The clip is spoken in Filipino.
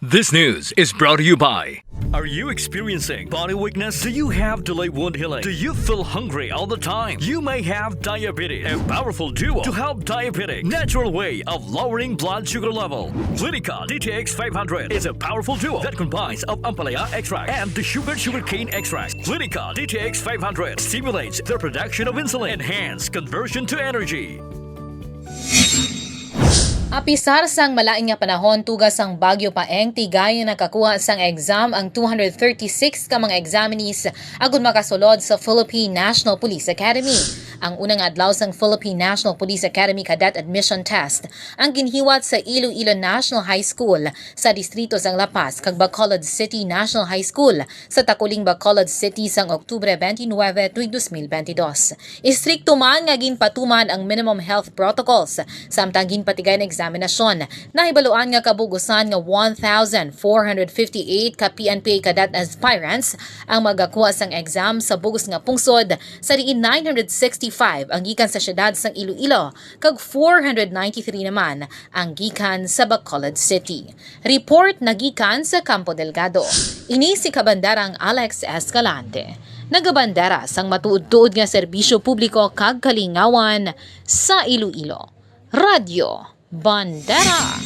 This news is brought to you by... Are you experiencing body weakness? Do you have delayed wound healing? Do you feel hungry all the time? You may have diabetes. A powerful duo to help diabetic. Natural way of lowering blood sugar level. Clinica DTX 500 is a powerful duo that combines of ampalaya extract and the sugarcane extract. Clinica DTX 500 stimulates the production of insulin, enhance conversion to energy. Apisar sang malain nga panahon tugas sang Bagyo Paeng Tigayon nakakuha sang exam ang 236 ka mga examinees agon makasulod sa Philippine National Police Academy. Ang unang adlaw sang Philippine National Police Academy Cadet Admission Test ang ginhiwat sa Iloilo National High School sa distrito sang La Paz kag Bacolod City National High School sa Taculing, Bacolod City sang Oktubre 29, 2022. Istrikto man nga ginpatuman ang minimum health protocols samtang ginpatigayon examinasyon. Nahibaluan nga kabugusan nga 1,458 ka Pnpa Cadet Aspirants ang magakuha sang exam sa bugos nga pungsod sa diin 965 ang gikan sa syudad sang Iloilo kag 493 naman ang gikan sa Bacolod City. Report na gikan sa Campo Delgado. Ini si Kabandarang Alex Escalante. Nagabandera sang matuod-tuod nga serbisyo publiko kag kalingawan sa Iloilo. Radyo Bandera